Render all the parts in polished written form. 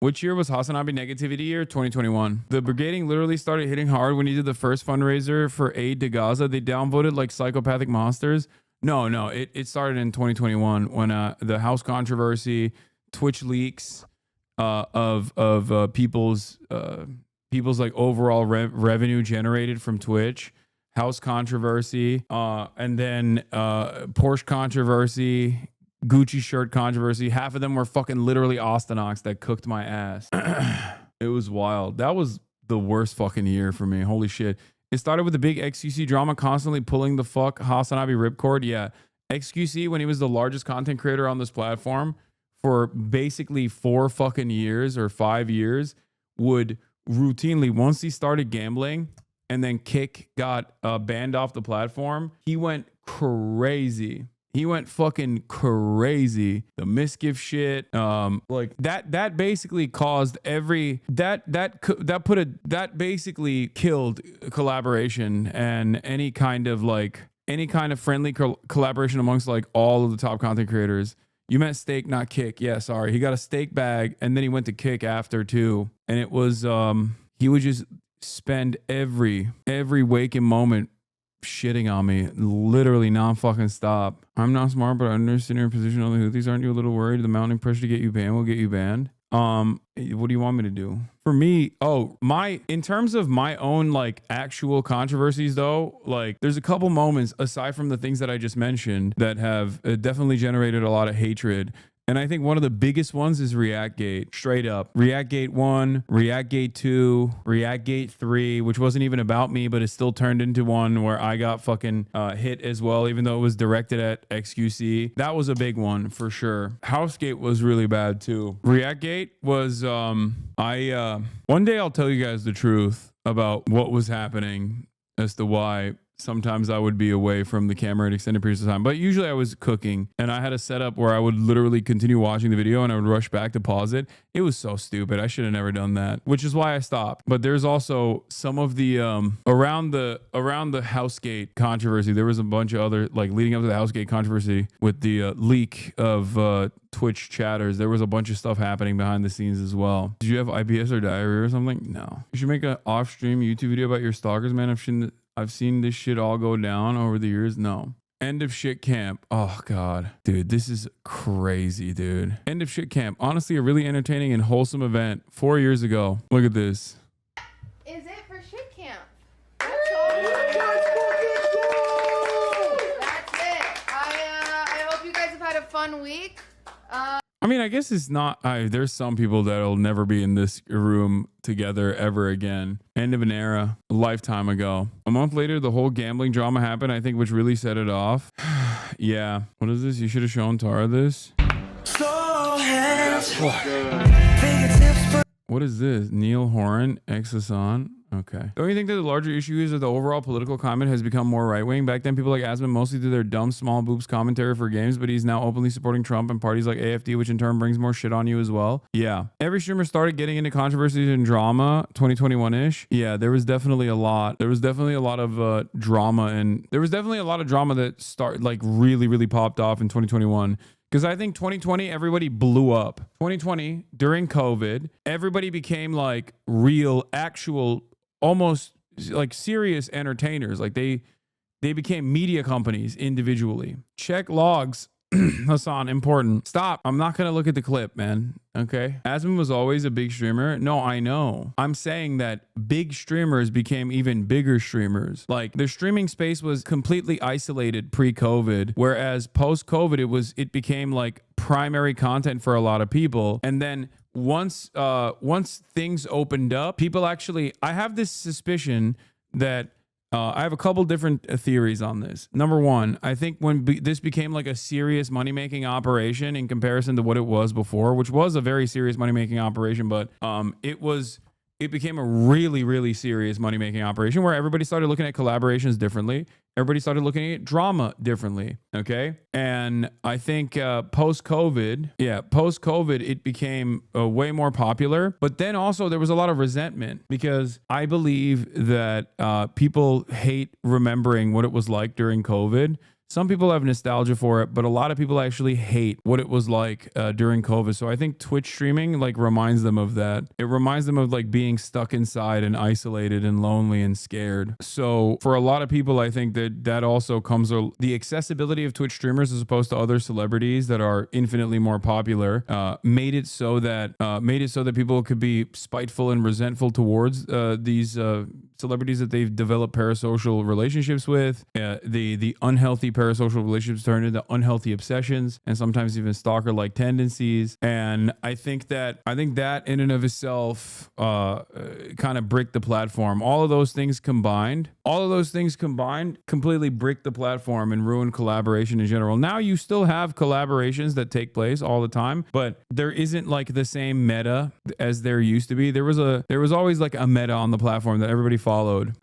Which year was Hasanabi negativity year? 2021. The brigading literally started hitting hard when he did the first fundraiser for aid to Gaza. They downvoted like psychopathic monsters. No, it started in 2021 when the house controversy, Twitch leaks of people's like overall revenue generated from Twitch, house controversy, and then Porsche controversy, Gucci shirt controversy. Half of them were fucking literally Austinox that cooked my ass. It was wild. That was the worst fucking year for me. Holy shit. It started with the big XQC drama, constantly pulling the fuck Hasanabi ripcord. Yeah. XQC, when he was the largest content creator on this platform for basically 4 fucking years or 5 years, would routinely, once he started gambling and then Kick got banned off the platform, he went crazy. He went fucking crazy. The misgift shit, like that basically caused that basically killed collaboration and any kind of friendly collaboration amongst like all of the top content creators. You meant Steak, not Kick. Yeah, sorry. He got a steak bag and then he went to Kick after too. And it was he would just spend every waking moment shitting on me, literally non-fucking stop. I'm not smart, but I understand your position on the Houthis. Aren't you a little worried the mounting pressure to get you banned will get you banned? What do you want me to do? For me, in terms of my own like actual controversies though, like there's a couple moments aside from the things that I just mentioned that have definitely generated a lot of hatred. And I think one of the biggest ones is ReactGate. Straight up. ReactGate 1, ReactGate 2, ReactGate 3, which wasn't even about me, but it still turned into one where I got fucking hit as well, even though it was directed at XQC. That was a big one for sure. HouseGate was really bad too. ReactGate was, one day I'll tell you guys the truth about what was happening as to why sometimes I would be away from the camera at extended periods of time, but usually I was cooking and I had a setup where I would literally continue watching the video and I would rush back to pause it. It was so stupid. I should have never done that, which is why I stopped. But there's also some of the around the HouseGate controversy. There was a bunch of other, like leading up to the HouseGate controversy with the leak of Twitch chatters. There was a bunch of stuff happening behind the scenes as well. Did you have IBS or diarrhea or something? No. You should make an off-stream YouTube video about your stalkers, man. I've seen this shit all go down over the years. No. End of shit camp. Oh God, dude, this is crazy, dude. End of shit camp. Honestly, a really entertaining and wholesome event 4 years ago. Look at this. Is it for shit camp? That's all. That's it. I hope you guys have had a fun week. I mean, I guess it's not, there's some people that'll never be in this room together ever again. End of an era, a lifetime ago. A month later, the whole gambling drama happened, I think, which really set it off. Yeah. What is this? You should have shown Tara this. What is this? Neil Horan, ex-Hasan. Okay. Don't you think that the larger issue is that the overall political climate has become more right-wing? Back then, people like Asman mostly did their dumb, small boobs commentary for games, but he's now openly supporting Trump and parties like AFD, which in turn brings more shit on you as well. Yeah. Every streamer started getting into controversies and drama 2021-ish. Yeah, there was definitely a lot. There was definitely a lot of drama, and there was definitely a lot of drama that really popped off in 2021. Because I think 2020, everybody blew up. 2020, during COVID, everybody became like real, actual, almost like serious entertainers. Like they became media companies individually. Check logs. Hasan, important. Stop. I'm not going to look at the clip, man. Okay. Asman was always a big streamer. No, I know. I'm saying that big streamers became even bigger streamers. Like the streaming space was completely isolated pre-COVID, whereas post-COVID, it became like primary content for a lot of people. And then once things opened up, people actually, I have this suspicion that I have a couple different theories on this. Number one, I think when this became like a serious money-making operation in comparison to what it was before, which was a very serious money-making operation, but it became a really, really serious money-making operation where everybody started looking at collaborations differently. Everybody started looking at drama differently. Okay. And I think post-COVID, it became way more popular. But then also there was a lot of resentment because I believe that people hate remembering what it was like during COVID. some people have nostalgia for it, but a lot of people actually hate what it was like during COVID. So I think Twitch streaming like reminds them of that. It reminds them of like being stuck inside and isolated and lonely and scared. So for a lot of people, I think that also comes the accessibility of Twitch streamers as opposed to other celebrities that are infinitely more popular, made it so that people could be spiteful and resentful towards these celebrities that they've developed parasocial relationships with. The unhealthy parasocial relationships turn into unhealthy obsessions and sometimes even stalker-like tendencies. And I think that in and of itself kind of bricked the platform. All of those things combined completely brick the platform and ruin collaboration in general. Now you still have collaborations that take place all the time, but there isn't like the same meta as there used to be. There was always like a meta on the platform that everybody followed.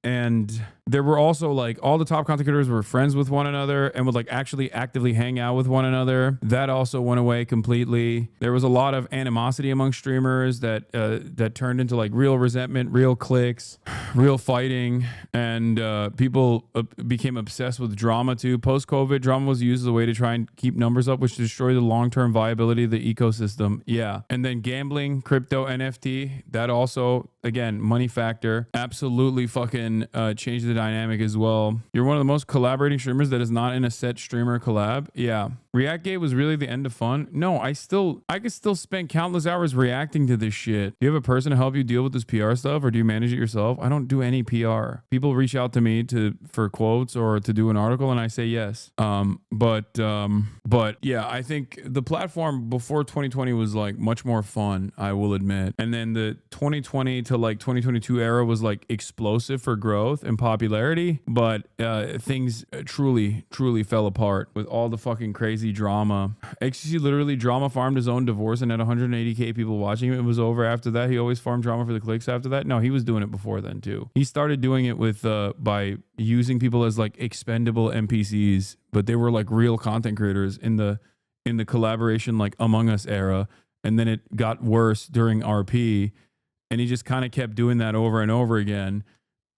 And there were also like all the top content creators were friends with one another and would like actually actively hang out with one another. That also went away completely. There was a lot of animosity among streamers that turned into like real resentment, real cliques, real fighting, and people became obsessed with drama too. Post-COVID, drama was used as a way to try and keep numbers up, which destroyed the long-term viability of the ecosystem. Yeah. And then gambling, crypto, NFT, that also, again, money factor, absolutely fucking changed the dynamic as well. You're one of the most collaborating streamers that is not in a set streamer collab. Yeah. Reactgate was really the end of fun. No, I could still spend countless hours reacting to this shit. Do you have a person to help you deal with this PR stuff, or do you manage it yourself? I don't do any PR. People reach out to me for quotes or to do an article, and I say yes. But yeah, I think the platform before 2020 was like much more fun, I will admit. And then the 2020 to like 2022 era was like explosive for growth and popularity, but things truly fell apart with all the fucking crazy drama. XQC literally drama farmed his own divorce and had 180k people watching him. It was over after that. He always farmed drama for the clicks after that. No, he was doing it before then too. He started doing it with by using people as like expendable NPCs, but they were like real content creators in the collaboration like Among Us era. And then it got worse during RP, and he just kind of kept doing that over and over again.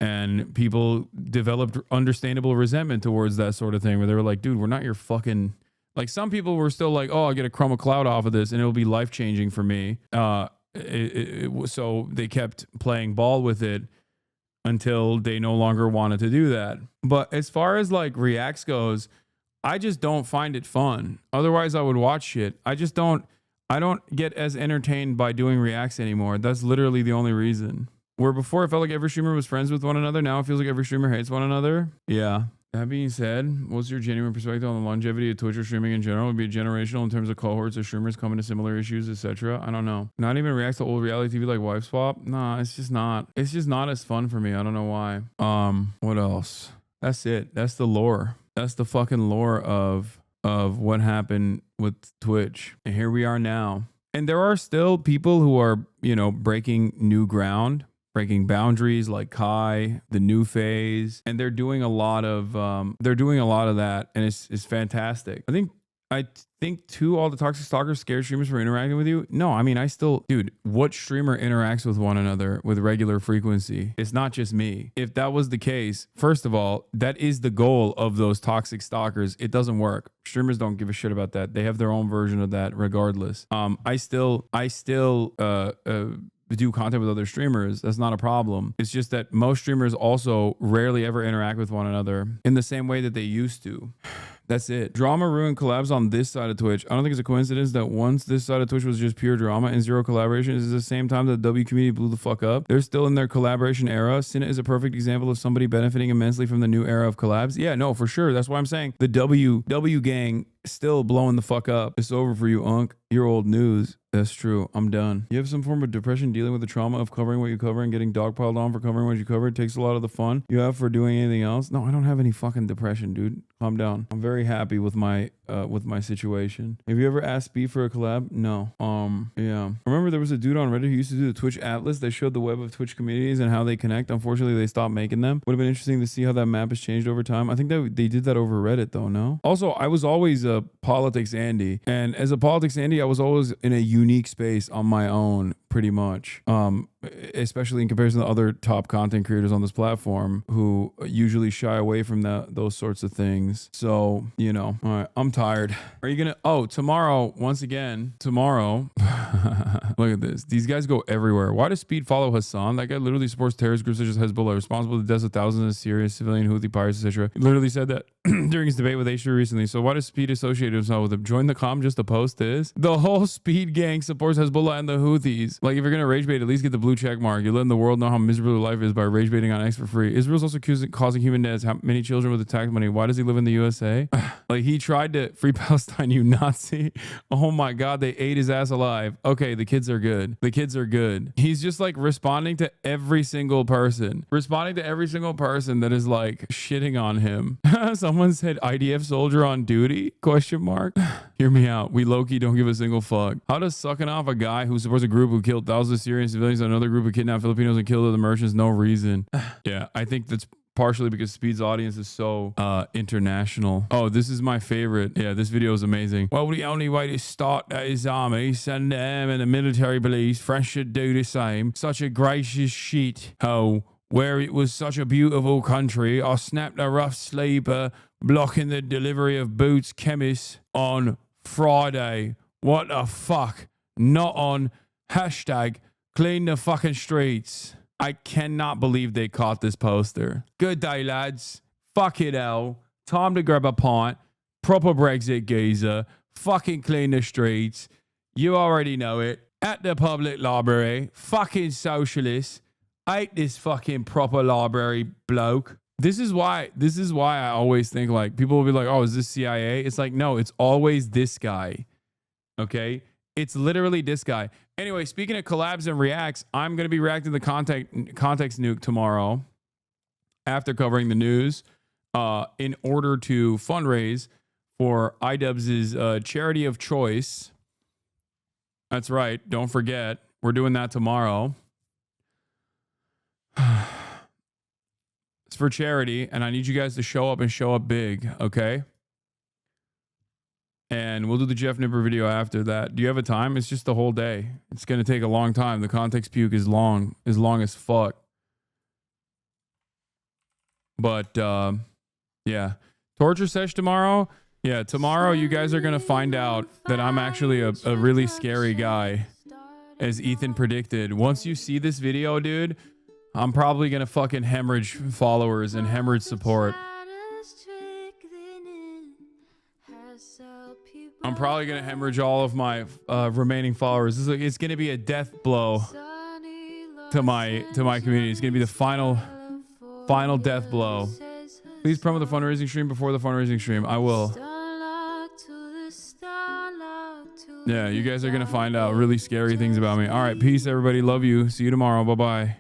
And people developed understandable resentment towards that sort of thing, where they were like, dude, we're not your fucking... Like, some people were still like, oh, I'll get a crumb of clout off of this and it'll be life-changing for me. So they kept playing ball with it until they no longer wanted to do that. But as far as like reacts goes, I just don't find it fun. Otherwise, I would watch shit. I don't get as entertained by doing reacts anymore. That's literally the only reason. Where before it felt like every streamer was friends with one another, now it feels like every streamer hates one another. Yeah. That being said, what's your genuine perspective on the longevity of Twitch or streaming in general? Would be generational in terms of cohorts of streamers coming to similar issues, etc. I don't know. Not even reacts to old reality TV like Wife Swap. Nah, it's just not. It's just not as fun for me. I don't know why. What else? That's it. That's the lore. That's the fucking lore of what happened with Twitch. And here we are now. And there are still people who are, breaking new ground, breaking boundaries, like Kai, the new phase, and they're doing a lot of that, and it's fantastic. I think too, all the toxic stalkers scared streamers from interacting with you. No, I mean, dude, what streamer interacts with one another with regular frequency? It's not just me. If that was the case, first of all, that is the goal of those toxic stalkers. It doesn't work. Streamers don't give a shit about that. They have their own version of that regardless. I still do content with other streamers. That's not a problem. It's just that most streamers also rarely ever interact with one another in the same way that they used to. That's it. Drama ruined collabs on this side of Twitch. I don't think it's a coincidence that once this side of Twitch was just pure drama and zero collaboration, is the same time that the W community blew the fuck up. They're still in their collaboration era. Cinna is a perfect example of somebody benefiting immensely from the new era of collabs. Yeah, no, for sure. That's why I'm saying the W gang still blowing the fuck up. It's over for you, Unc. You're old news. That's true. I'm done. You have some form of depression dealing with the trauma of covering what you cover and getting dogpiled on for covering what you cover. It takes a lot of the fun you have for doing anything else. No, I don't have any fucking depression, dude. Calm down. I'm very happy with my situation. Have you ever asked B for a collab? No. Yeah. Remember there was a dude on Reddit who used to do the Twitch Atlas that showed the web of Twitch communities and how they connect. Unfortunately, they stopped making them. Would have been interesting to see how that map has changed over time. I think that they did that over Reddit though, no? Also, I was always a politics Andy. And as a politics Andy, I was always in a unique space on my own, pretty much. Especially in comparison to other top content creators on this platform who usually shy away from those sorts of things. So, you know, all right, I'm tired. Are you gonna, oh, tomorrow, once again, tomorrow, look at this. These guys go everywhere. Why does Speed follow Hasan? That guy literally supports terrorist groups such as Hezbollah, responsible for the deaths of thousands of Syrian civilian Houthi pirates, etc. He literally said that during his debate with H3 recently. So why does Speed associate himself with him? Join the com just to post this? The whole Speed gang supports Hezbollah and the Houthis. Like, if you're gonna rage bait, at least get the blue check mark. You're letting the world know how miserable life is by rage baiting on X for free. Israel's also causing human deaths. How many children with the tax money? Why does he live in the USA? Like, he tried to free Palestine, you Nazi. Oh my God, they ate his ass alive. Okay, the kids are good. The kids are good. He's just like responding to every single person. Responding to every single person that is like shitting on him. Someone said IDF soldier on duty? Question mark. Hear me out. We low-key don't give a single fuck. How does sucking off a guy who supports a group who killed thousands of Syrian civilians and another group who kidnapped Filipinos and killed other merchants no reason? Yeah, I think that's partially because Speed's audience is so international. Oh, this is my favorite. Yeah, this video is amazing. Well, the only way to start that is army, send them and the military police. French should do the same. Such a gracious shit. Oh, where it was such a beautiful country, I snapped a rough sleeper, blocking the delivery of boots chemists on Friday. What the fuck? Not on hashtag clean the fucking streets. I cannot believe they caught this poster. Good day, lads. Fuck it, hell. Time to grab a pint. Proper Brexit geezer. Fucking clean the streets. You already know it. At the public library. Fucking socialists. Hate this fucking proper library bloke. This is why I always think, like, people will be like, oh, is this CIA? It's like, no, it's always this guy. Okay? It's literally this guy. Anyway, speaking of collabs and reacts, I'm going to be reacting to Context Nuke tomorrow after covering the news in order to fundraise for iDubbbz's charity of choice. That's right. Don't forget. We're doing that tomorrow. It's for charity, and I need you guys to show up and show up big, okay? And we'll do the Jeff Nipper video after that. Do you have a time? It's just the whole day. It's going to take a long time. The context puke is long as fuck. But, yeah. Torture sesh tomorrow? Yeah, tomorrow you guys are going to find out that I'm actually a really scary guy, as Ethan predicted. Once you see this video, dude, I'm probably going to fucking hemorrhage followers and hemorrhage support. I'm probably going to hemorrhage all of my remaining followers. It's going to be a death blow to my community. It's going to be the final death blow. Please promote the fundraising stream before the fundraising stream. I will. Yeah, you guys are going to find out really scary things about me. All right, peace, everybody. Love you. See you tomorrow. Bye-bye.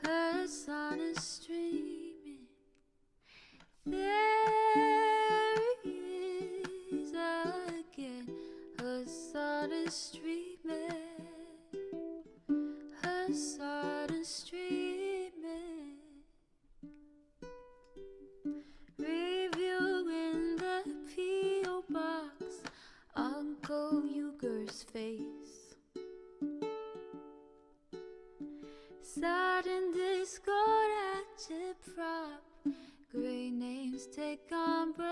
Hasan is streaming. There he is again. Hasan is streaming. Hasan is streaming. Review in the P.O. box. Uncle Uger's face. Sudden Discord active prop. Great names take embrace.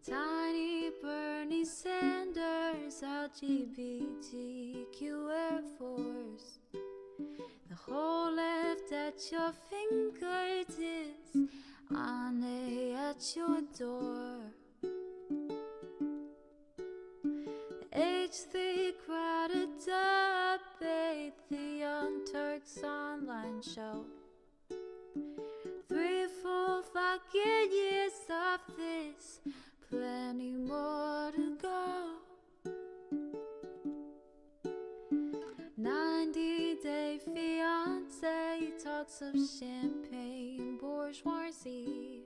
Tiny Bernie Sanders, LGBTQ Air Force. The whole left at your fingertips, on at your door. H3 crowded debate, the Young Turks online show. 3 full fucking years of this, plenty more to go. 90-day fiance, talks of champagne bourgeoisie.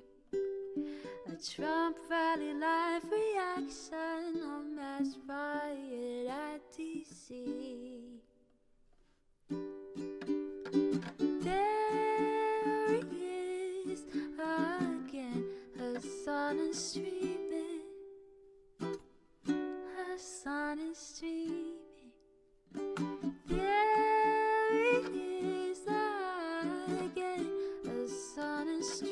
A Trump rally live reaction, a mass riot at DC. try again. The sun is